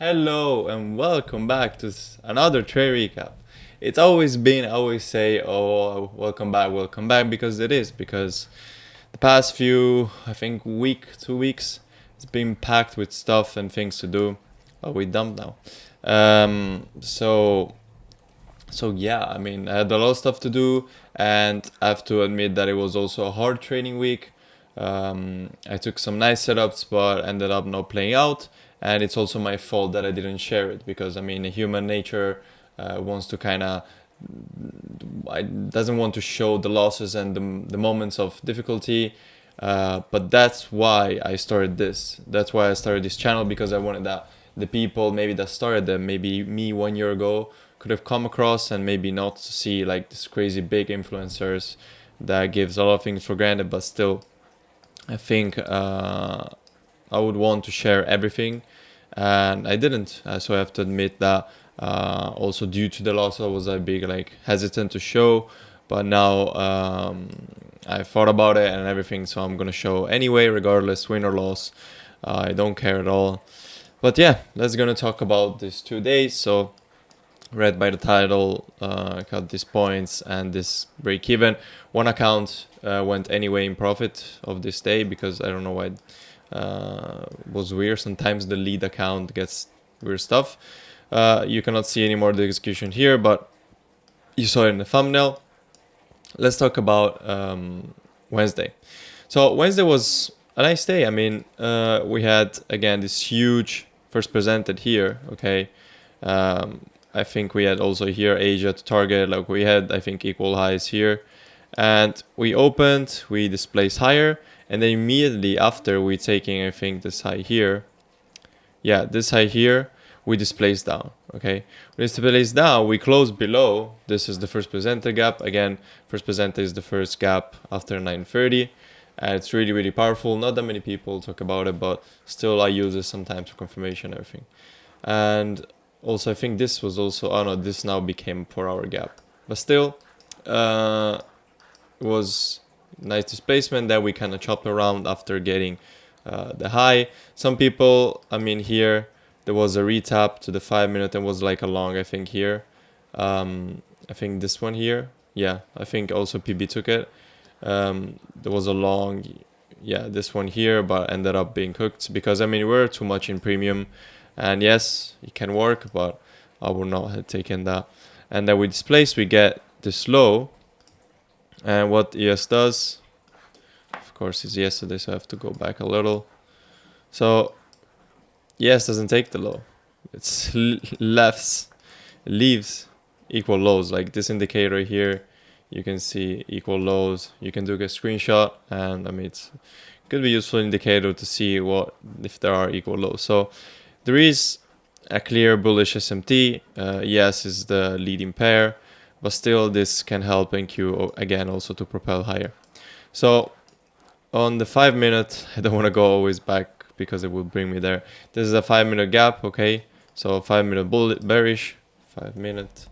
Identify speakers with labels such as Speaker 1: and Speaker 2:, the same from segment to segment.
Speaker 1: Hello and welcome back to another trade recap. It's always been, I always say, oh, welcome back, because it is, because the past few, I think, week, 2 weeks, it's been packed with stuff and things to do. Oh, we dumped now. So yeah, I mean, I had a lot of stuff to do, and I have to admit that it was also a hard training week. I took some nice setups, but ended up not playing out, and it's also my fault that I didn't share it because I mean, human nature wants to kind of doesn't want to show the losses and the moments of difficulty. But that's why I started this. That's why I started this channel, because I wanted that the people maybe that started them, maybe me 1 year ago, could have come across, and maybe not to see like this crazy big influencers that gives a lot of things for granted, but still I think I would want to share everything, and I didn't. So I have to admit that also due to the loss, I was a big like hesitant to show. But now I thought about it and everything, so I'm gonna show anyway, regardless, win or loss. I don't care at all. But yeah, let's gonna talk about these 2 days. So read by the title, got these points and this break even. One account went anyway in profit of this day because I don't know why it was weird. Sometimes the lead account gets weird stuff. You cannot see anymore the execution here, but you saw it in the thumbnail. Let's talk about Wednesday. So Wednesday was a nice day. I mean, we had again this huge first presented here. Okay. I think we had also here Asia to target, like we had, I think, equal highs here. And we opened, we displaced higher, and then immediately after we taking, I think, this high here. Yeah, this high here, we displaced down, okay? We displaced down, we closed below. This is the first presenter gap. Again, first presenter is the first gap after 9:30. And it's really, really powerful. Not that many people talk about it, but still I use it sometimes for confirmation and everything. And also, I think this was also, oh no, this now became 4 hour gap. But still, it was nice displacement that we kind of chopped around after getting the high. Some people, I mean, here, there was a retap to the 5 minute and was like a long, I think, here. I think this one here. Yeah, I think also PB took it. There was a long, yeah, this one here, but ended up being cooked because, I mean, we're too much in premium. And yes, it can work, but I would not have taken that. And then we displace, we get this low. And what ES does, of course, is yesterday, so I have to go back a little. So ES doesn't take the low. It's leaves equal lows. Like this indicator here, you can see equal lows. You can do a screenshot, and I mean, it could be useful indicator to see what if there are equal lows. So there is a clear bullish SMT. Yes, is the leading pair, but still this can help NQ again also to propel higher. So on the 5 minute, I don't want to go always back because it will bring me there. This is a 5 minute gap, okay? So 5 minute bullet bearish, 5 minute.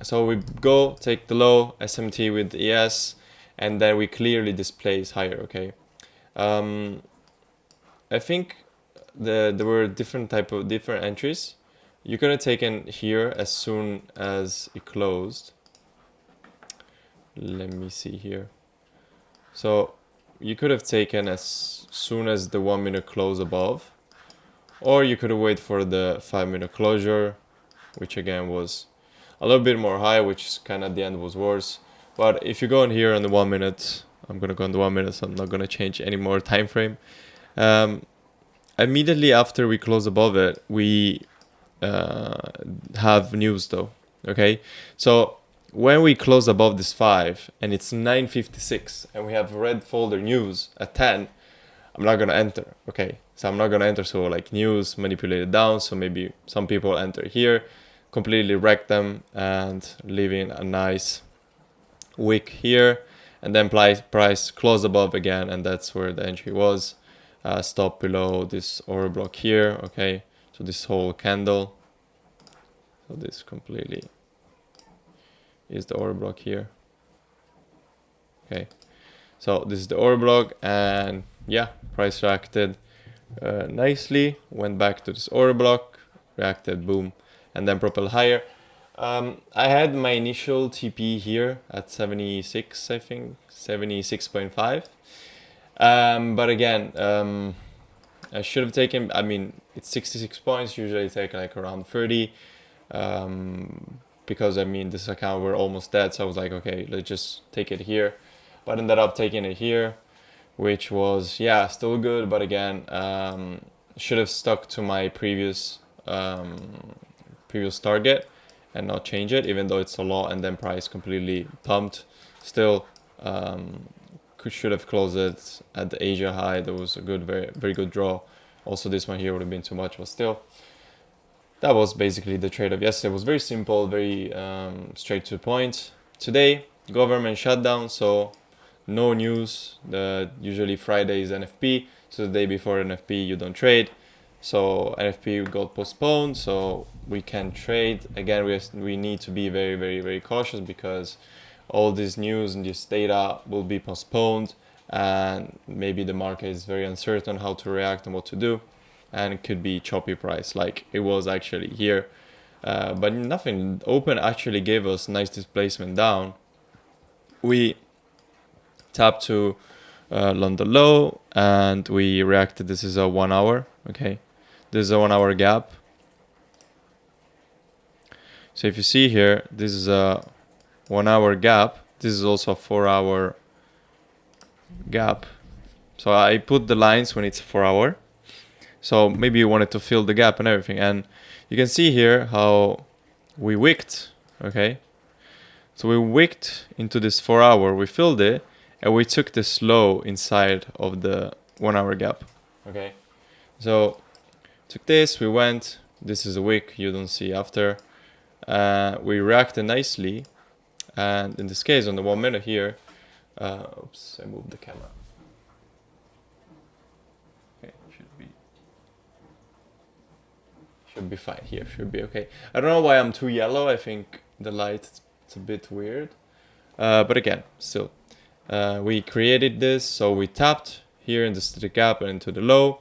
Speaker 1: So we go take the low SMT with ES, and then we clearly displace higher, okay? I think there were different entries. You could have taken here as soon as it closed. Let me see here. So you could have taken as soon as the 1 minute close above, or you could have waited for the 5 minute closure, which again was a little bit more high, which kind of at the end was worse. But if you go in here on the 1 minute, I'm gonna go on the 1 minute, so I'm not gonna change any more time frame. Immediately after we close above it, we have news though. Okay, so when we close above this 5 and it's 9:56 and we have red folder news at 10, I'm not gonna enter. Okay, so I'm not gonna enter. So like news manipulated down. So maybe some people enter here, completely wreck them and leaving a nice wick here, and then price close above again, and that's where the entry was. Stop below this order block here. Okay, so this whole candle, so this completely is the order block here. Okay, so this is the order block, and yeah, price reacted nicely, went back to this order block, reacted, boom, and then propelled higher. I had my initial TP here at 76, I think, 76.5. But again, I should have taken, I mean, it's 66 points, usually I take like around 30. Because I mean, this account we're almost dead, so I was like, okay, let's just take it here. But ended up taking it here, which was, yeah, still good, but again, should have stuck to my previous target and not change it, even though it's a lot, and then price completely pumped. Still, should have closed it at the Asia high. That was a good, very good draw. Also, this one here would have been too much, but still, that was basically the trade of yesterday. It was very simple, very straight to the point. Today, government shutdown, so no news. Usually Friday is NFP, so the day before NFP you don't trade. So NFP got postponed, so we can trade. Again, we need to be very, very, very cautious because all this news and this data will be postponed, and maybe the market is very uncertain how to react and what to do, and it could be choppy price like it was actually here. But nothing. Open actually gave us nice displacement down. We tapped to London low and we reacted. This is a 1 hour. Okay, this is a 1 hour gap. So if you see here, this is a 1 hour gap. This is also a 4 hour gap. So I put the lines when it's 4 hour. So maybe you wanted to fill the gap and everything. And you can see here how we wicked. Okay, so we wicked into this 4 hour, we filled it, and we took this low inside of the 1 hour gap. Okay, so took this, we went, this is a wick, you don't see after. We reacted nicely, and in this case on the 1 minute here, oops, I moved the camera. Okay, should be fine here, should be okay. I don't know why I'm too yellow, I think the light it's a bit weird. But again, still, we created this, so we tapped here in the gap and into the low,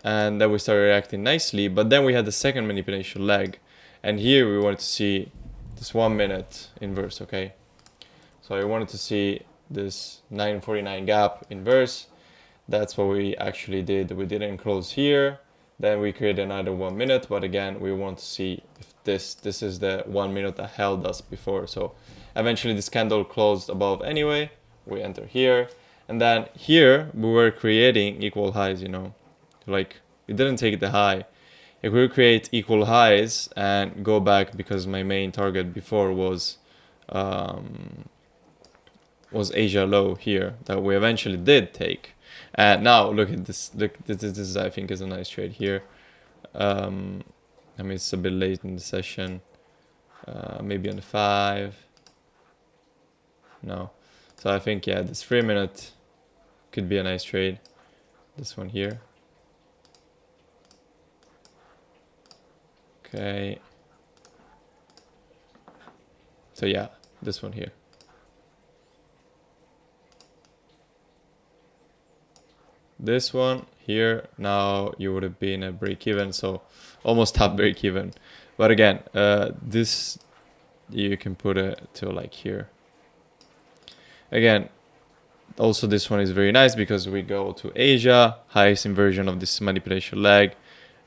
Speaker 1: and then we started reacting nicely. But then we had the second manipulation leg, and here we wanted to see this 1 minute inverse. Okay, so I wanted to see this 949 gap inverse. That's what we actually did. We didn't close here. Then we created another 1 minute, but again, we want to see if this is the 1 minute that held us before. So eventually this candle closed above anyway. We enter here, and then here we were creating equal highs, you know, like we didn't take the high. If we create equal highs and go back, because my main target before was Asia low here that we eventually did take. And now look at this. Look, this I think is a nice trade here. I mean, it's a bit late in the session. Maybe on the 5. No. So I think, yeah, this 3 minute could be a nice trade. This one here. Okay. So yeah, this one here. This one here, now you would have been at break even, so almost top break even. But again, this you can put it to like here. Again, also this one is very nice because we go to Asia, highest inversion of this manipulation leg.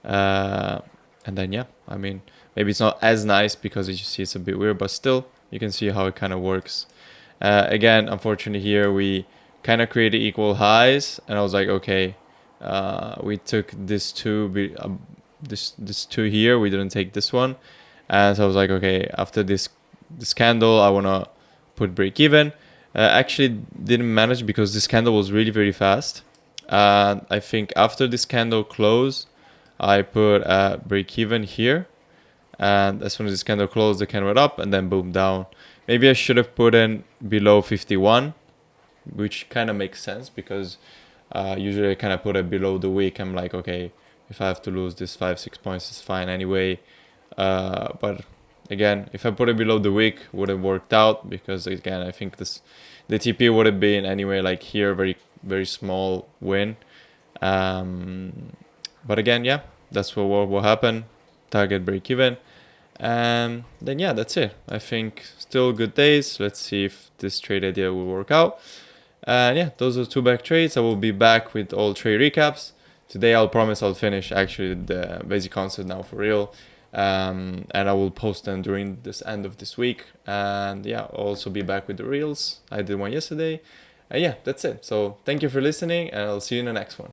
Speaker 1: And then, yeah, I mean, maybe it's not as nice because as you see, it's a bit weird, but still you can see how it kind of works. Again, unfortunately here, we kind of created equal highs, and I was like, okay, we took this two, this two here, we didn't take this one. And so I was like, okay, after this candle, I want to put break even. Actually didn't manage because this candle was really, very fast. I think after this candle closed, I put break even here. And as soon as this candle closed, the candle went up and then boom, down. Maybe I should have put in below 51, which kind of makes sense because usually I kind of put it below the wick. I'm like, okay, if I have to lose this 5-6 points, it's fine anyway. But again, if I put it below the wick, would have worked out because again, I think the TP would have been anyway like here, very, very small win. But again, yeah, that's what will happen. Target break even. And then yeah, that's it. I think still good days. Let's see if this trade idea will work out. And yeah, those are 2 back trades. I will be back with all trade recaps. Today I'll promise I'll finish actually the basic concept now for real. And I will post them during this end of this week. And yeah, I'll also be back with the reels. I did one yesterday. And yeah, that's it. So thank you for listening, and I'll see you in the next one.